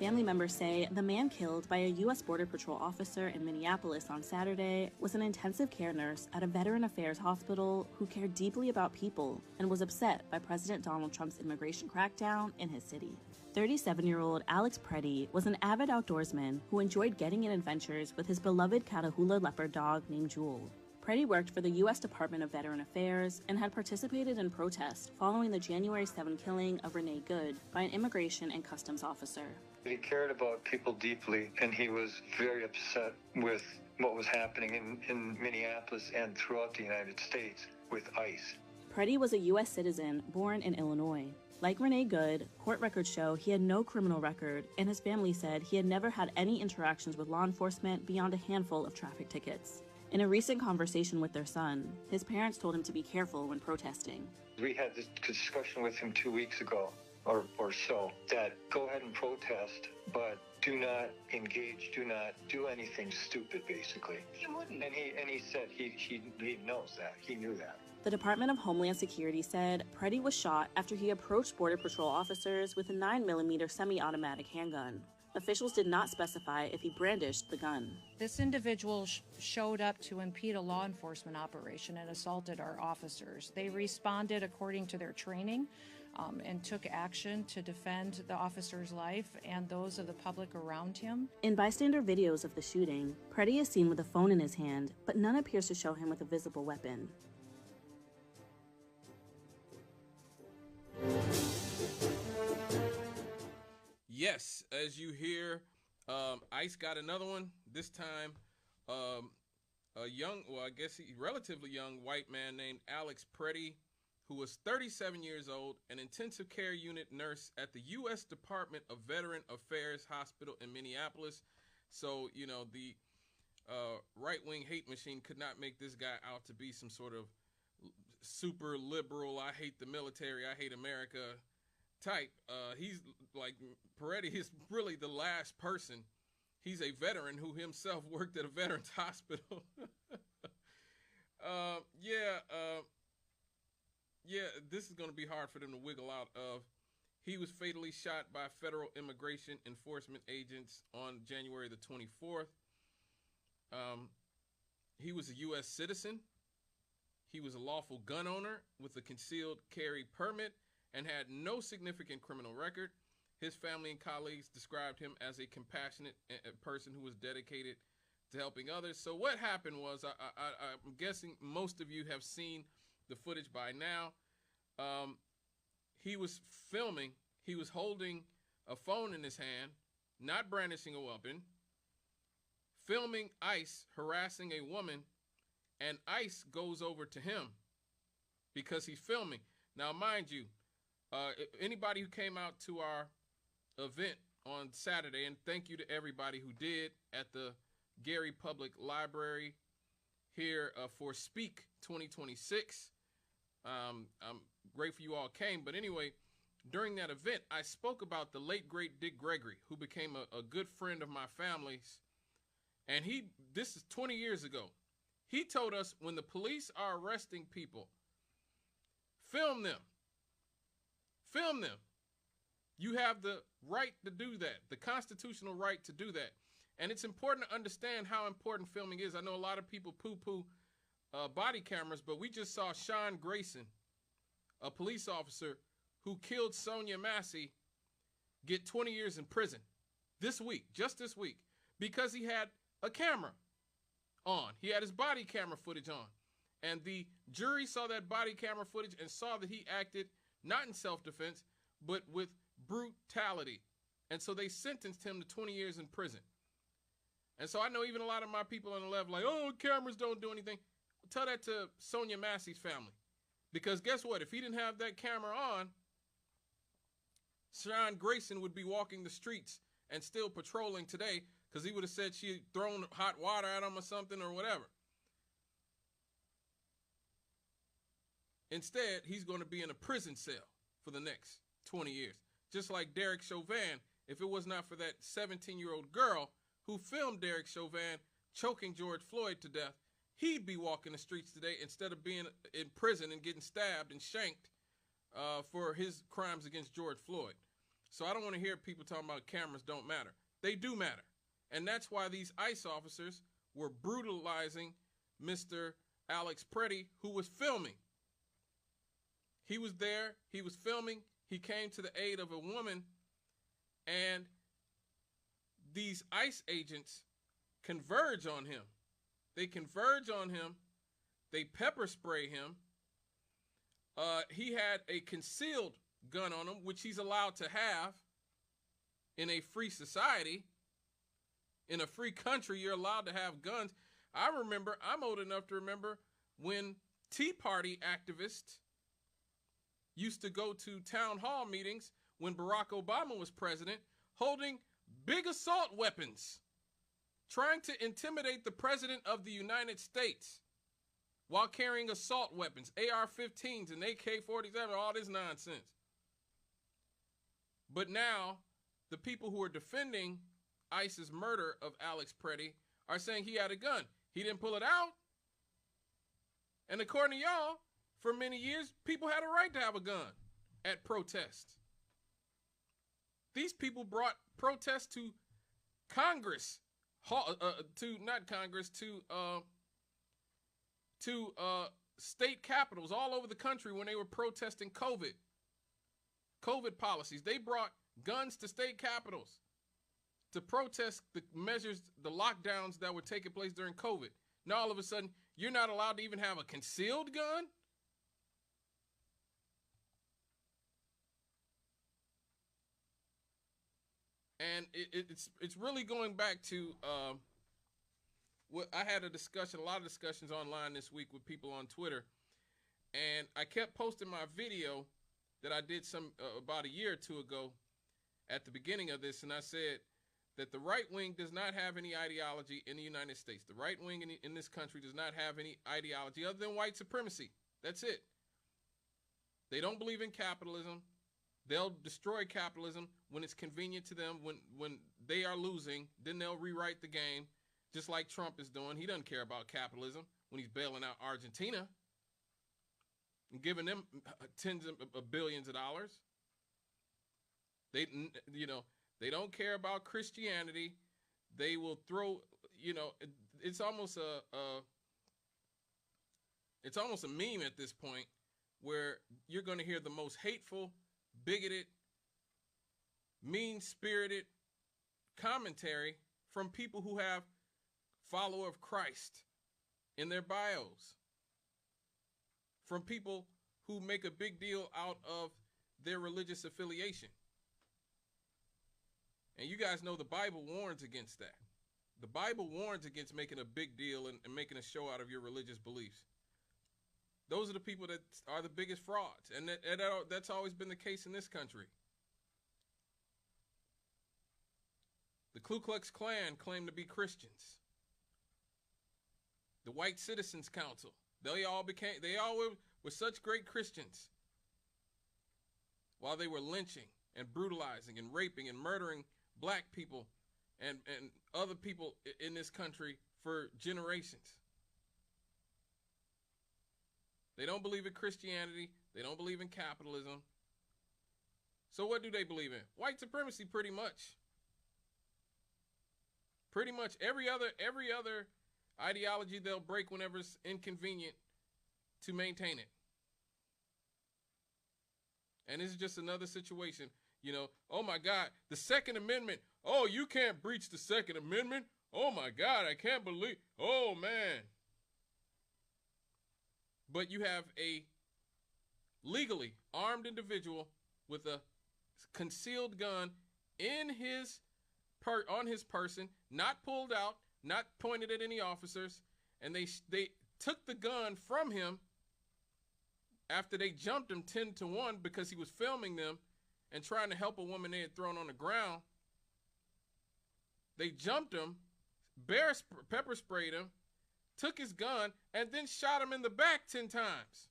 Family members say the man killed by a U.S. Border Patrol officer in Minneapolis on Saturday was an intensive care nurse at a Veteran Affairs hospital who cared deeply about people and was upset by President Donald Trump's immigration crackdown in his city. 37-year-old Alex Pretti was an avid outdoorsman who enjoyed getting in adventures with his beloved Catahoula leopard dog named Jewel. Pretti worked for the U.S. Department of Veteran Affairs and had participated in protests following the January 7 killing of Renee Good by an immigration and customs officer. He cared about people deeply, and he was very upset with what was happening in Minneapolis and throughout the United States with ICE. Pretti was a U.S. citizen born in Illinois. Like Renee Good, court records show he had no criminal record, and his family said he had never had any interactions with law enforcement beyond a handful of traffic tickets. In a recent conversation with their son, his parents told him to be careful when protesting. We had this discussion with him 2 weeks ago or so, that go ahead and protest, but do not engage, do not do anything stupid, basically. He wouldn't. And he said he knows that. He knew that. The Department of Homeland Security said Pretti was shot after he approached Border Patrol officers with a 9mm semi-automatic handgun. Officials did not specify if he brandished the gun. This individual showed up to impede a law enforcement operation and assaulted our officers. They responded according to their training and took action to defend the officer's life and those of the public around him. In bystander videos of the shooting, Pretti is seen with a phone in his hand, but none appears to show him with a visible weapon. Yes, as you hear, ICE got another one. This time, a young, well, I guess relatively young white man named Alex Pretti, who was 37 years old, an intensive care unit nurse at the U.S. Department of Veteran Affairs Hospital in Minneapolis. So, you know, the right-wing hate machine could not make this guy out to be some sort of super liberal, I hate the military, I hate America type. He's like, Pretti is really the last person. He's a veteran who himself worked at a veterans hospital. This is going to be hard for them to wiggle out of. He was fatally shot by federal immigration enforcement agents on January the 24th. He was a U.S. citizen. He was a lawful gun owner with a concealed carry permit and had no significant criminal record. His family and colleagues described him as a compassionate person who was dedicated to helping others. So what happened was, I'm guessing most of you have seen the footage by now. He was filming. He was holding a phone in his hand, not brandishing a weapon, filming ICE harassing a woman, and ICE goes over to him because he's filming. Now, mind you, anybody who came out to our event on Saturday, and thank you to everybody who did at the Gary Public Library here for Speak 2026. I'm grateful you all came. But anyway, during that event, I spoke about the late, great Dick Gregory, who became a good friend of my family's. And this is 20 years ago. He told us when the police are arresting people, film them. Film them. You have the right to do that, the constitutional right to do that. And it's important to understand how important filming is. I know a lot of people poo-poo body cameras, but we just saw Sean Grayson, a police officer who killed Sonia Massey, get 20 years in prison this week, just this week, because he had a camera on. He had his body camera footage on. And the jury saw that body camera footage and saw that he acted not in self-defense, but with brutality. And so they sentenced him to 20 years in prison. And so I know even a lot of my people on the left like, oh, cameras don't do anything. Tell that to Sonia Massey's family. Because guess what? If he didn't have that camera on, Sean Grayson would be walking the streets and still patrolling today because he would have said she had thrown hot water at him or something or whatever. Instead, he's going to be in a prison cell for the next 20 years. Just like Derek Chauvin, if it was not for that 17-year-old girl who filmed Derek Chauvin choking George Floyd to death, he'd be walking the streets today instead of being in prison and getting stabbed and shanked for his crimes against George Floyd. So I don't want to hear people talking about cameras don't matter. They do matter. And that's why these ICE officers were brutalizing Mr. Alex Pretti, who was filming. He was there. He was filming. He came to the aid of a woman. And these ICE agents converge on him. They converge on him. They pepper spray him. He had a concealed gun on him, which he's allowed to have in a free society. In a free country, you're allowed to have guns. I'm old enough to remember when Tea Party activists used to go to town hall meetings when Barack Obama was president, holding big assault weapons, trying to intimidate the president of the United States while carrying assault weapons, AR-15s and AK-47, all this nonsense. But now, the people who are defending ICE's murder of Alex Pretti are saying he had a gun. He didn't pull it out. And according to y'all, for many years, people had a right to have a gun at protests. These people brought protests to Congress, to state capitals all over the country when they were protesting COVID policies. They brought guns to state capitals to protest the measures, the lockdowns that were taking place during COVID. Now all of a sudden, you're not allowed to even have a concealed gun? And it's really going back to what I had a lot of discussions online this week with people on Twitter, and I kept posting my video that I did about a year or two ago at the beginning of this, and I said that the right wing does not have any ideology in the United States. The right wing in this country does not have any ideology other than white supremacy. That's it. They don't believe in capitalism. They'll destroy capitalism when it's convenient to them. When they are losing, then they'll rewrite the game, just like Trump is doing. He doesn't care about capitalism when he's bailing out Argentina and giving them tens of billions of dollars. They don't care about Christianity. They will throw, it's almost a meme at this point where you're going to hear the most hateful, bigoted, mean-spirited commentary from people who have follower of Christ in their bios, from people who make a big deal out of their religious affiliation. And you guys know the Bible warns against that. The Bible warns against making a big deal and making a show out of your religious beliefs. Those are the people that are the biggest frauds. And that's always been the case in this country. The Ku Klux Klan claimed to be Christians. The White Citizens Council, they all were such great Christians while they were lynching and brutalizing and raping and murdering black people and other people in this country for generations. They don't believe in Christianity. They don't believe in capitalism. So what do they believe in? White supremacy, pretty much. Pretty much every other ideology they'll break whenever it's inconvenient to maintain it. And this is just another situation. Oh my God, the Second Amendment. Oh, you can't breach the Second Amendment. Oh my God, I can't believe. Oh man. But you have a legally armed individual with a concealed gun on his person, not pulled out, not pointed at any officers, and they took the gun from him after they jumped him 10-1 because he was filming them and trying to help a woman they had thrown on the ground. They jumped him, pepper sprayed him, took his gun, and then shot him in the back 10 times.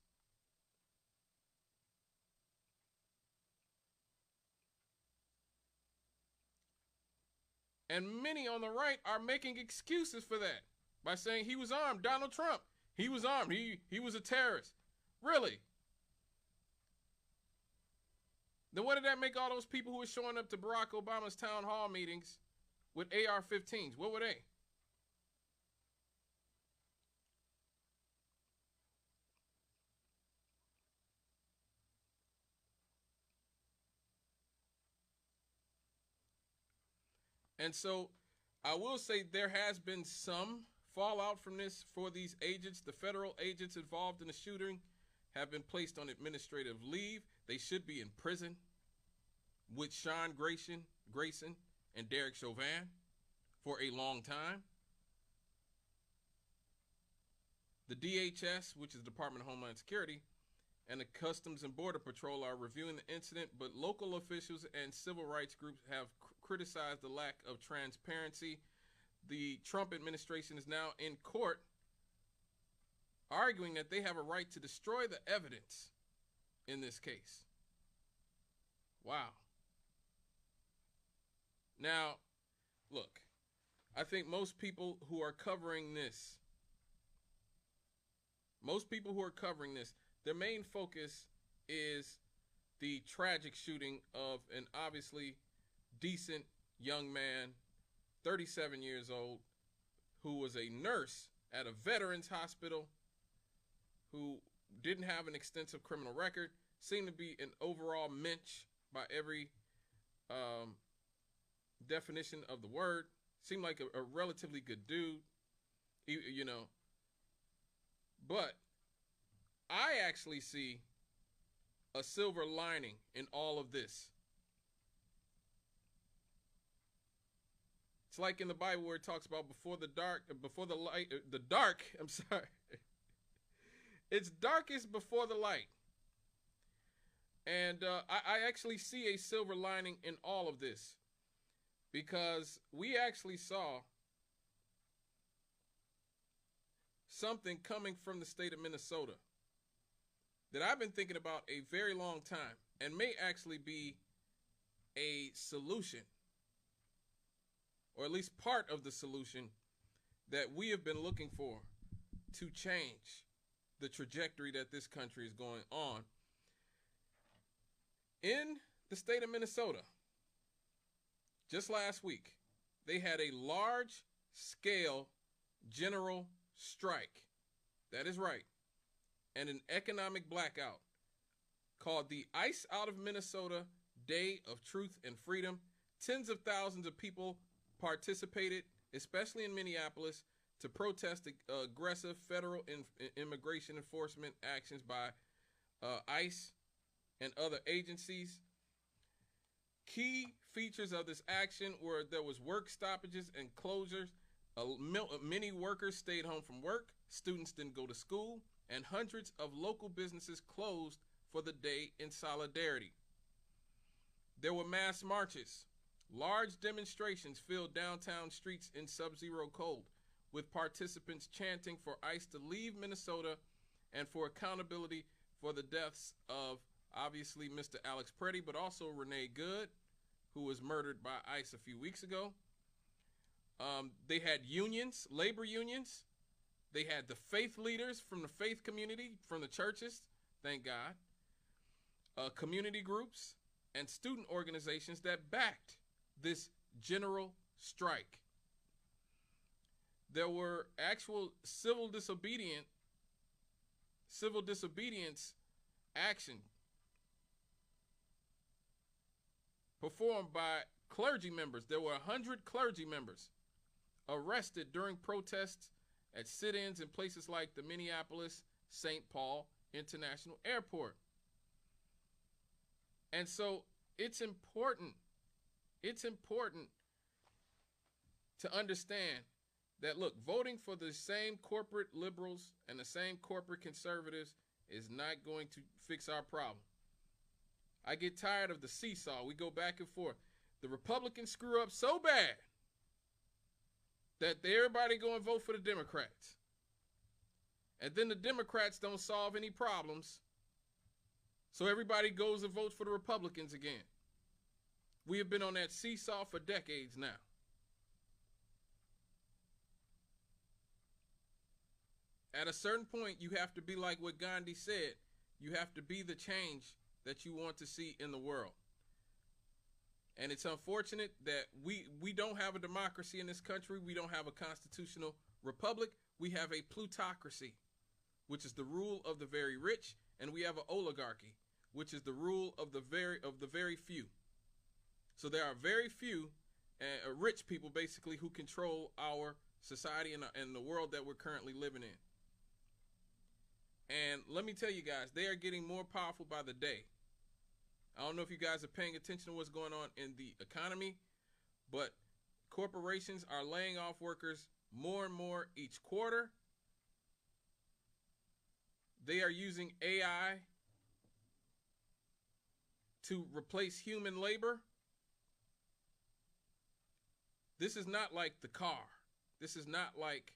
And many on the right are making excuses for that by saying he was armed. Donald Trump, he was armed. He was a terrorist. Really? Then what did that make all those people who were showing up to Barack Obama's town hall meetings with AR-15s? What were they? And so I will say there has been some fallout from this for these agents. The federal agents involved in the shooting have been placed on administrative leave. They should be in prison with Sean Grayson and Derek Chauvin for a long time. The DHS, which is the Department of Homeland Security, and the Customs and Border Patrol are reviewing the incident, but local officials and civil rights groups have criticized the lack of transparency. The Trump administration is now in court arguing that they have a right to destroy the evidence in this case. Wow. Now, look, I think most people who are covering this, their main focus is the tragic shooting of an obviously decent young man, 37 years old, who was a nurse at a veterans hospital, who didn't have an extensive criminal record, seemed to be an overall mensch by every definition of the word, seemed like a relatively good dude, you know. But I actually see a silver lining in all of this. It's like in the Bible where it talks about before the dark, I'm sorry. It's darkest before the light. And I actually see a silver lining in all of this, because we actually saw something coming from the state of Minnesota that I've been thinking about a very long time and may actually be a solution, or at least part of the solution that we have been looking for to change the trajectory that this country is going on. In the state of Minnesota, just last week, they had a large-scale general strike. That is right. And an economic blackout called the Ice Out of Minnesota Day of Truth and Freedom. Tens of thousands of people participated, especially in Minneapolis, to protest aggressive federal immigration enforcement actions by ICE and other agencies. Key features of this action were there was work stoppages and closures. Many workers stayed home from work. Students didn't go to school. And hundreds of local businesses closed for the day in solidarity. There were mass marches. Large demonstrations filled downtown streets in sub-zero cold, with participants chanting for ICE to leave Minnesota and for accountability for the deaths of, obviously, Mr. Alex Pretti, but also Renee Good, who was murdered by ICE a few weeks ago. They had unions, labor unions. They had the faith leaders from the faith community, from the churches, thank God, community groups, and student organizations that backed this general strike. There were actual civil disobedience action performed by clergy members. There were 100 clergy members arrested during protests at sit-ins in places like the Minneapolis-St. Paul International Airport. And so it's important to understand that, look, voting for the same corporate liberals and the same corporate conservatives is not going to fix our problem. I get tired of the seesaw. We go back and forth. The Republicans screw up so bad that everybody go and vote for the Democrats. And then the Democrats don't solve any problems, so everybody goes and votes for the Republicans again. We have been on that seesaw for decades now. At a certain point, you have to be like what Gandhi said. You have to be the change that you want to see in the world. And it's unfortunate that we don't have a democracy in this country. We don't have a constitutional republic. We have a plutocracy, which is the rule of the very rich, and we have an oligarchy, which is the rule of the very few. So there are very few rich people, basically, who control our society and the world that we're currently living in. And let me tell you guys, they are getting more powerful by the day. I don't know if you guys are paying attention to what's going on in the economy, but corporations are laying off workers more and more each quarter. They are using AI to replace human labor. This is not like the car. This is not like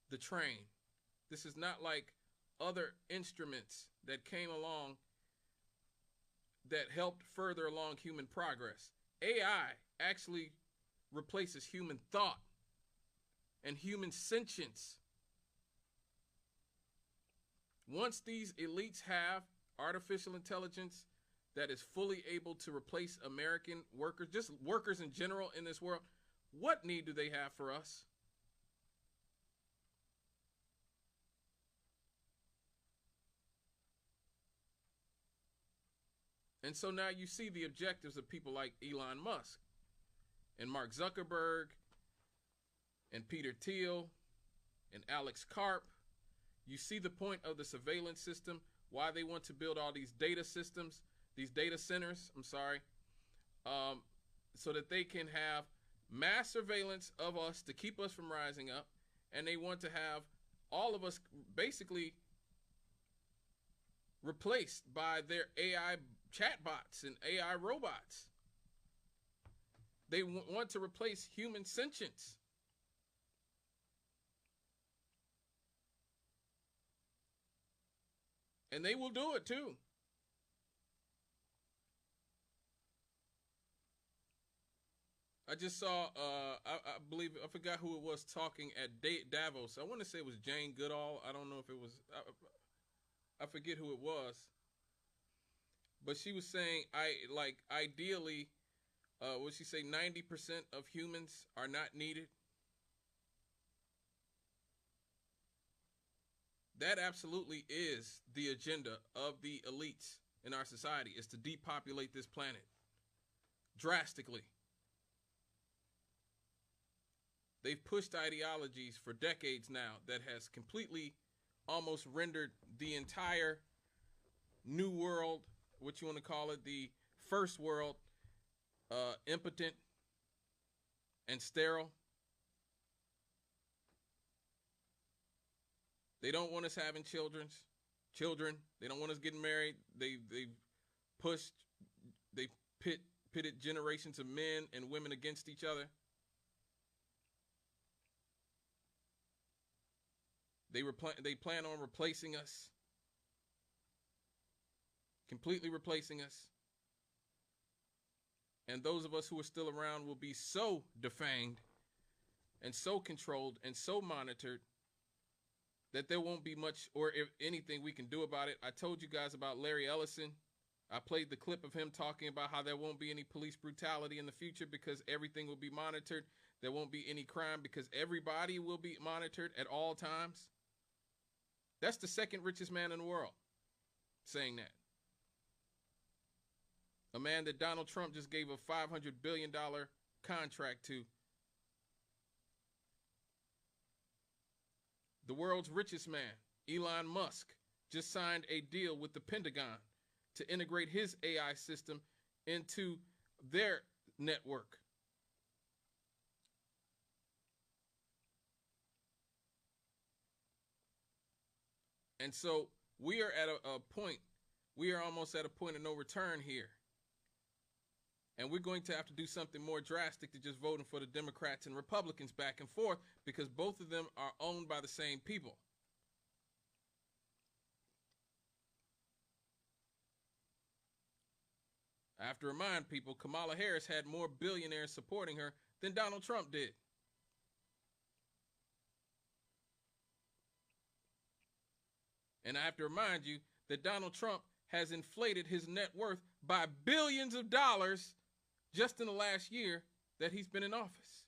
the train. This is not like other instruments that came along that helped further along human progress. AI actually replaces human thought and human sentience. Once these elites have artificial intelligence that is fully able to replace American workers, just workers in general in this world, what need do they have for us? And so now you see the objectives of people like Elon Musk and Mark Zuckerberg and Peter Thiel and Alex Karp. You see the point of the surveillance system, why they want to build all these data systems, these data centers, so that they can have mass surveillance of us to keep us from rising up. And they want to have all of us basically replaced by their AI chatbots and AI robots. They want to replace human sentience. And they will do it too. I just saw, I believe, I forgot who it was talking at Davos. I want to say it was Jane Goodall. I don't know if it was, I forget who it was. But she was saying, ideally, what she say, 90% of humans are not needed. That absolutely is the agenda of the elites in our society, is to depopulate this planet drastically. They've pushed ideologies for decades now that has completely almost rendered the entire new world, what you want to call it, the first world, impotent and sterile. They don't want us having children. They don't want us getting married. They pitted generations of men and women against each other. They plan on replacing us, completely replacing us. And those of us who are still around will be so defanged and so controlled and so monitored that there won't be much, or if anything, we can do about it. I told you guys about Larry Ellison. I played the clip of him talking about how there won't be any police brutality in the future because everything will be monitored. There won't be any crime because everybody will be monitored at all times. That's the second richest man in the world saying that. A man that Donald Trump just gave a $500 billion contract to. The world's richest man, Elon Musk, just signed a deal with the Pentagon to integrate his AI system into their network. And so we are at a point, we are almost at a point of no return here. And we're going to have to do something more drastic than just voting for the Democrats and Republicans back and forth, because both of them are owned by the same people. I have to remind people, Kamala Harris had more billionaires supporting her than Donald Trump did. And I have to remind you that Donald Trump has inflated his net worth by billions of dollars just in the last year that he's been in office.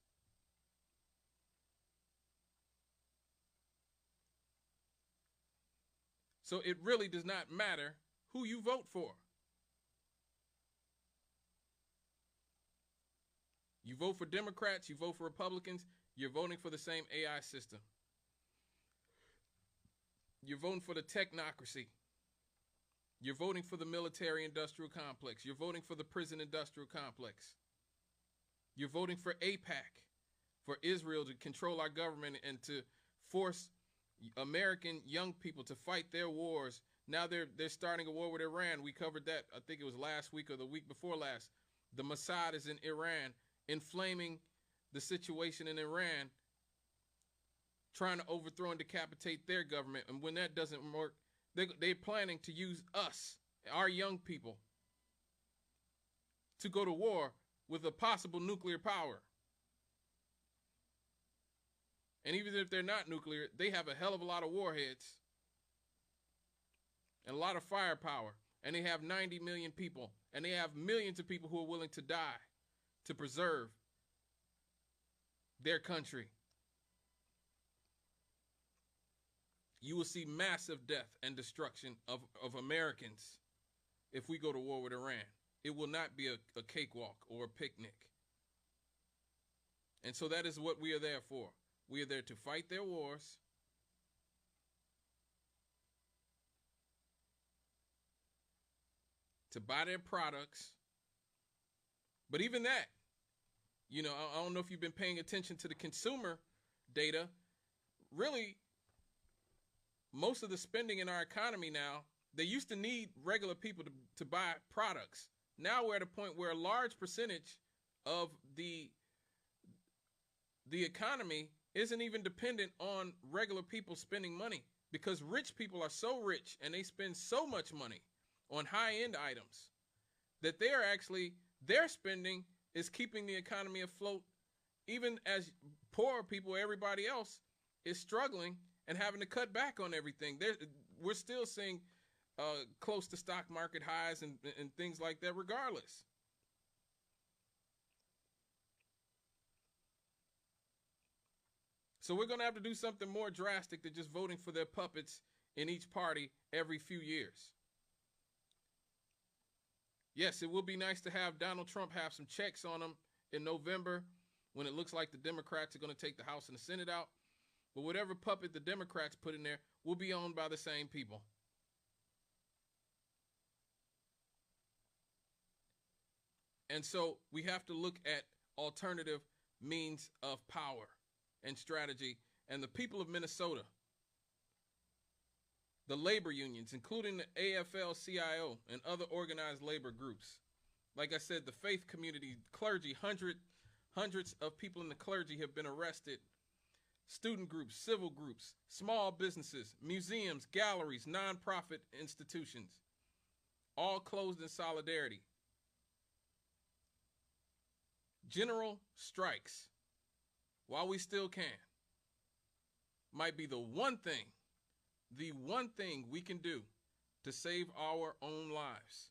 So it really does not matter who you vote for. You vote for Democrats, you vote for Republicans, you're voting for the same AI system. You're voting for the technocracy. You're voting for the military-industrial complex. You're voting for the prison-industrial complex. You're voting for AIPAC, for Israel to control our government and to force American young people to fight their wars. Now they're starting a war with Iran. We covered that, I think it was last week or the week before last. The Mossad is in Iran, inflaming the situation in Iran, trying to overthrow and decapitate their government. And when that doesn't work, they're planning to use us, our young people, to go to war with a possible nuclear power. And even if they're not nuclear, they have a hell of a lot of warheads and a lot of firepower. And they have 90 million people. And they have millions of people who are willing to die to preserve their country. You will see massive death and destruction of Americans if we go to war with Iran. It will not be a cakewalk or a picnic. And so that is what we are there for. We are there to fight their wars, to buy their products. But even that, you know, I don't know if you've been paying attention to the consumer data. Really, most of the spending in our economy now, they used to need regular people to buy products. Now we're at a point where a large percentage of the economy isn't even dependent on regular people spending money, because rich people are so rich and they spend so much money on high-end items that their spending is keeping the economy afloat, even as poor people, everybody else, is struggling and having to cut back on everything. We're still seeing close to stock market highs and things like that regardless. So we're going to have to do something more drastic than just voting for their puppets in each party every few years. Yes, it will be nice to have Donald Trump have some checks on him in November when it looks like the Democrats are going to take the House and the Senate out. But whatever puppet the Democrats put in there will be owned by the same people. And so we have to look at alternative means of power and strategy. And the people of Minnesota, the labor unions, including the AFL-CIO and other organized labor groups. Like I said, the faith community, clergy, hundreds of people in the clergy have been arrested. Student groups, civil groups, small businesses, museums, galleries, nonprofit institutions, all closed in solidarity. General strikes, while we still can, might be the one thing we can do to save our own lives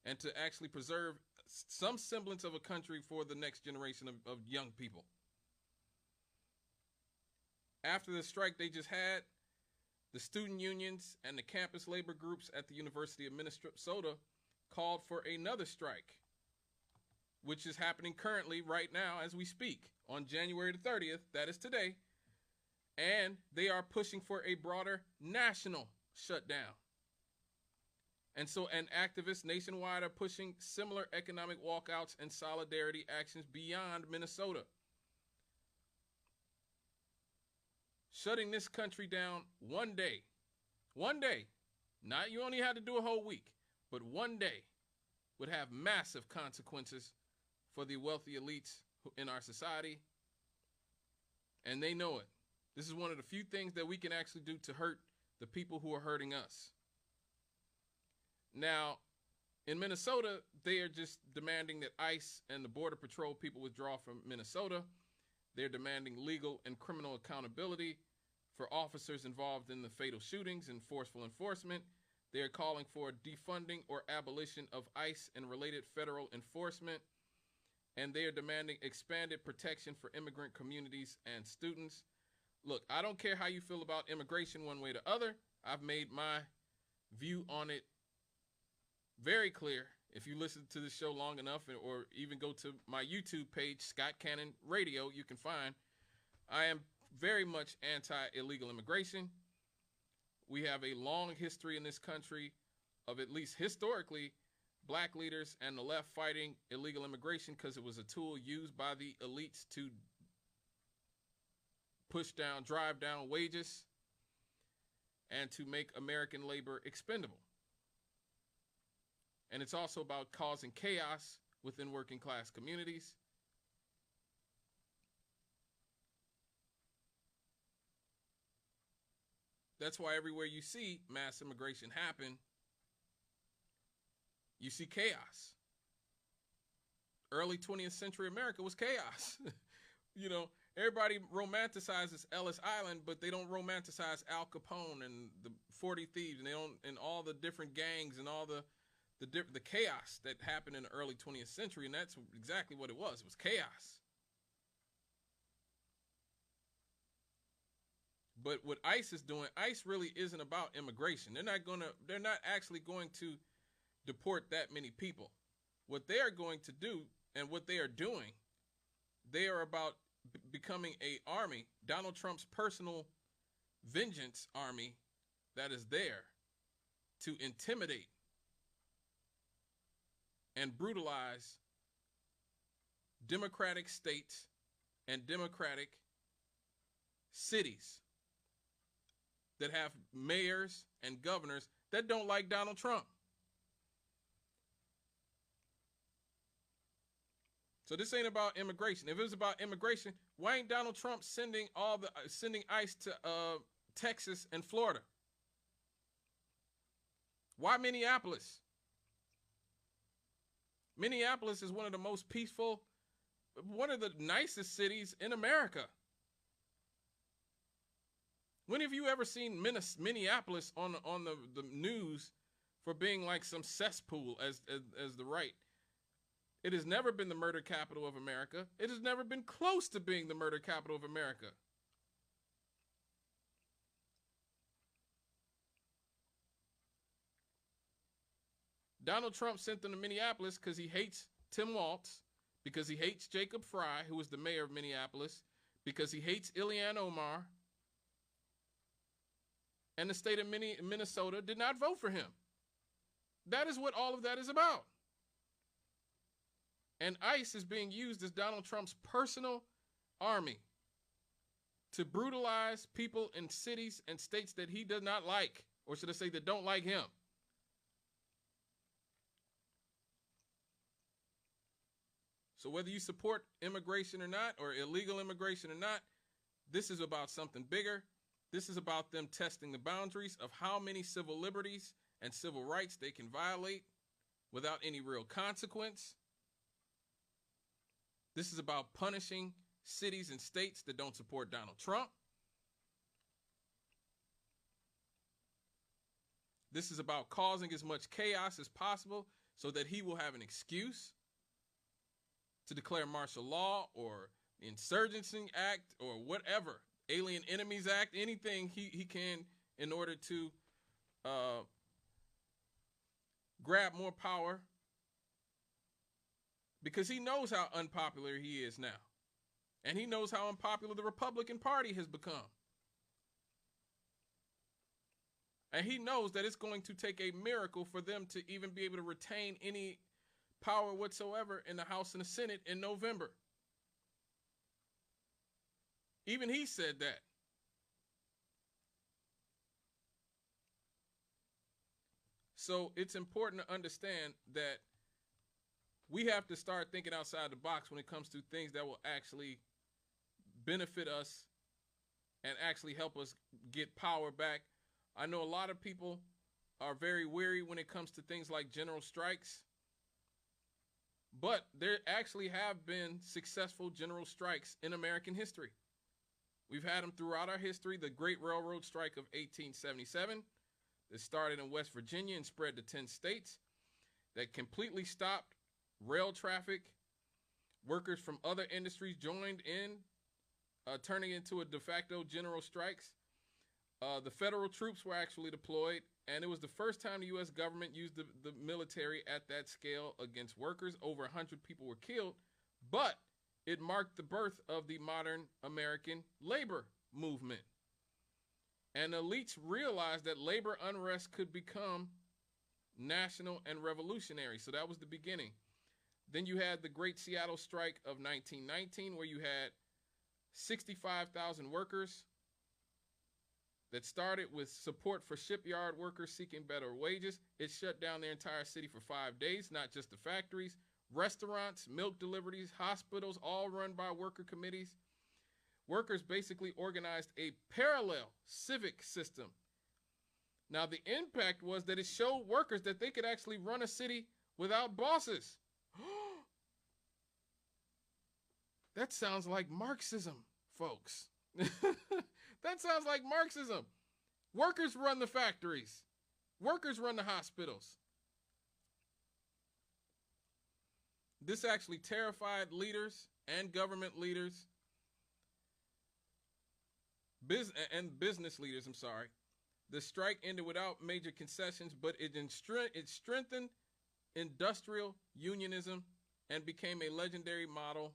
and to actually preserve some semblance of a country for the next generation of young people. After the strike they just had, the student unions and the campus labor groups at the University of Minnesota called for another strike, which is happening currently right now as we speak on January the 30th. That is today. And they are pushing for a broader national shutdown. And activists nationwide are pushing similar economic walkouts and solidarity actions beyond Minnesota. Shutting this country down one day, not you only had to do a whole week, but one day would have massive consequences for the wealthy elites in our society. And they know it. This is one of the few things that we can actually do to hurt the people who are hurting us. Now, in Minnesota, they are just demanding that ICE and the Border Patrol people withdraw from Minnesota. They're demanding legal and criminal accountability for officers involved in the fatal shootings and forceful enforcement. They are calling for defunding or abolition of ICE and related federal enforcement. and they are demanding expanded protection for immigrant communities and students. Look, I don't care how you feel about immigration one way or the other. I've made my view on it very clear. If you listen to the show long enough, or even go to my YouTube page, Scott Cannon Radio, you can find I am very much anti-illegal immigration. We have a long history in this country of, at least historically, black leaders and the left fighting illegal immigration because it was a tool used by the elites to drive down wages and to make American labor expendable. And it's also about causing chaos within working class communities. That's why everywhere you see mass immigration happen, you see chaos. Early 20th century America was chaos. You know, everybody romanticizes Ellis Island, but they don't romanticize Al Capone and the 40 Thieves, and and all the different gangs and all the chaos that happened in the early 20th century, and that's exactly what it was. It was chaos. But what ICE is doing, ICE really isn't about immigration. They're not actually going to deport that many people. What they are going to do, and what they are doing, they are about becoming an army, Donald Trump's personal vengeance army that is there to intimidate and brutalize democratic states and democratic cities that have mayors and governors that don't like Donald Trump. So this ain't about immigration. If it was about immigration, why ain't Donald Trump sending ICE to Texas and Florida? Why Minneapolis? Minneapolis is one of the most peaceful, one of the nicest cities in America. When have you ever seen Minneapolis on the news for being like some cesspool as the right? It has never been the murder capital of America. It has never been close to being the murder capital of America. Donald Trump sent them to Minneapolis because he hates Tim Walz, because he hates Jacob Fry, who was the mayor of Minneapolis, because he hates Ilhan Omar, and the state of Minnesota did not vote for him. That is what all of that is about. And ICE is being used as Donald Trump's personal army to brutalize people in cities and states that he does not like, or should I say that don't like him. So whether you support immigration or not, or illegal immigration or not, this is about something bigger. This is about them testing the boundaries of how many civil liberties and civil rights they can violate without any real consequence. This is about punishing cities and states that don't support Donald Trump. This is about causing as much chaos as possible so that he will have an excuse to declare martial law or the Insurgency Act or whatever, Alien Enemies Act, anything he can in order to grab more power, because he knows how unpopular he is now. And he knows how unpopular the Republican Party has become. And he knows that it's going to take a miracle for them to even be able to retain any power whatsoever in the House and the Senate in November. Even he said that. So it's important to understand that we have to start thinking outside the box when it comes to things that will actually benefit us and actually help us get power back. I know a lot of people are very weary when it comes to things like general strikes, but there actually have been successful general strikes in American history. We've had them throughout our history. The Great Railroad Strike of 1877 that started in West Virginia and spread to 10 states, that completely stopped rail traffic Workers from other industries joined in, turning into a de facto general strikes. The federal troops were actually deployed, and it was the first time the U.S. government used the military at that scale against workers. Over 100 people were killed, but it marked the birth of the modern American labor movement. And elites realized that labor unrest could become national and revolutionary. So that was the beginning. Then you had the Great Seattle Strike of 1919, where you had 65,000 workers that started with support for shipyard workers seeking better wages. It shut down the entire city for 5 days, not just the factories. Restaurants, milk deliveries, hospitals, all run by worker committees. Workers basically organized a parallel civic system. Now, the impact was that it showed workers that they could actually run a city without bosses. That sounds like Marxism, folks. That sounds like Marxism. Workers run the factories. Workers run the hospitals. This actually terrified leaders and government leaders, business leaders, I'm sorry. The strike ended without major concessions, but it strengthened industrial unionism and became a legendary model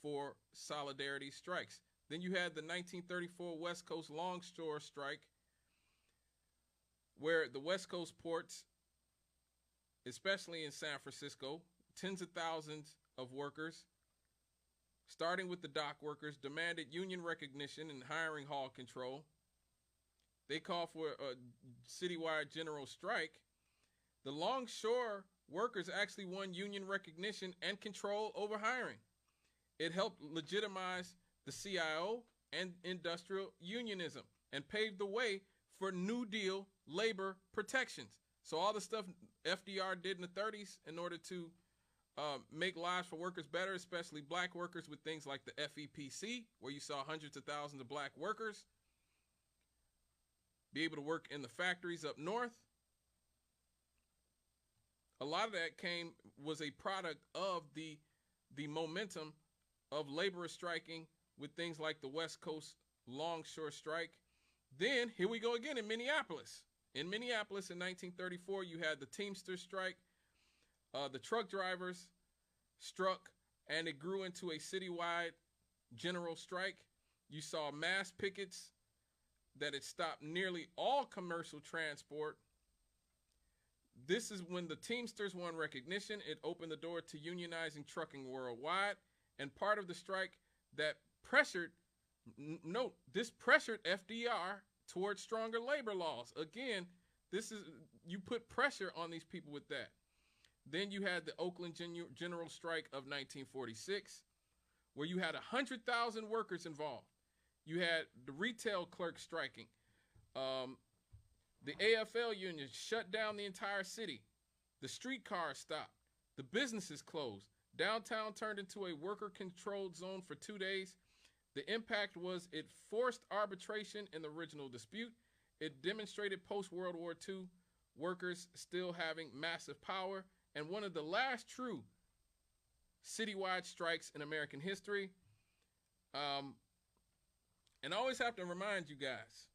for solidarity strikes. Then you had the 1934 West Coast Longshore Strike, where the West Coast ports, especially in San Francisco, tens of thousands of workers, starting with the dock workers, demanded union recognition and hiring hall control. They called for a citywide general strike. The longshore workers actually won union recognition and control over hiring. It helped legitimize the CIO and industrial unionism and paved the way for New Deal labor protections. So all the stuff FDR did in the 30s in order to make lives for workers better, especially black workers, with things like the FEPC, where you saw hundreds of thousands of black workers be able to work in the factories up north. A lot of that was a product of the momentum of laborers striking with things like the West Coast Longshore Strike. Then here we go again in Minneapolis. In Minneapolis in 1934, you had the Teamsters strike. The truck drivers struck, and it grew into a citywide general strike. You saw mass pickets that it stopped nearly all commercial transport. This is when the Teamsters won recognition. It opened the door to unionizing trucking worldwide. And part of the strike that pressured FDR towards stronger labor laws. Again, you put pressure on these people with that. Then you had the Oakland General Strike of 1946, where you had 100,000 workers involved. You had the retail clerks striking. The AFL union shut down the entire city. The streetcars stopped. The businesses closed. Downtown turned into a worker-controlled zone for 2 days. The impact was it forced arbitration in the original dispute. It demonstrated post-World War II workers still having massive power, and one of the last true citywide strikes in American history. And I always have to remind you guys,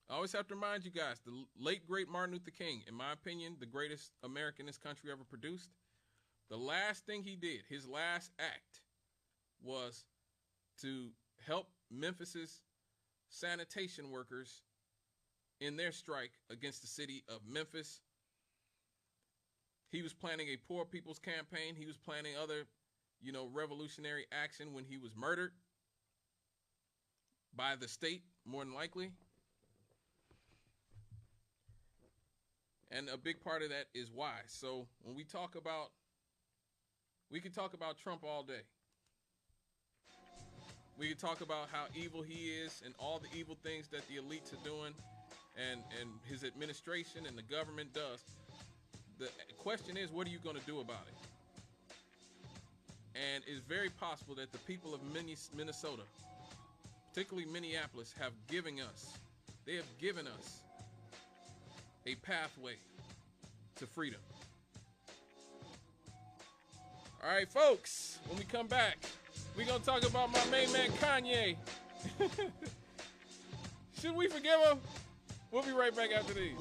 the late, great Martin Luther King, in my opinion, the greatest American this country ever produced, the last thing he did, his last act, was to help Memphis's sanitation workers in their strike against the city of Memphis. He was planning a poor people's campaign. He was planning other, revolutionary action when he was murdered by the state, more than likely. And a big part of that is why. So when we can talk about Trump all day. We can talk about how evil he is and all the evil things that the elites are doing and his administration and the government does. The question is, what are you going to do about it? And it's very possible that the people of Minnesota, particularly Minneapolis, have given us a pathway to freedom. All right, folks, when we come back, we're going to talk about my main man, Kanye. Should we forgive him? We'll be right back after these.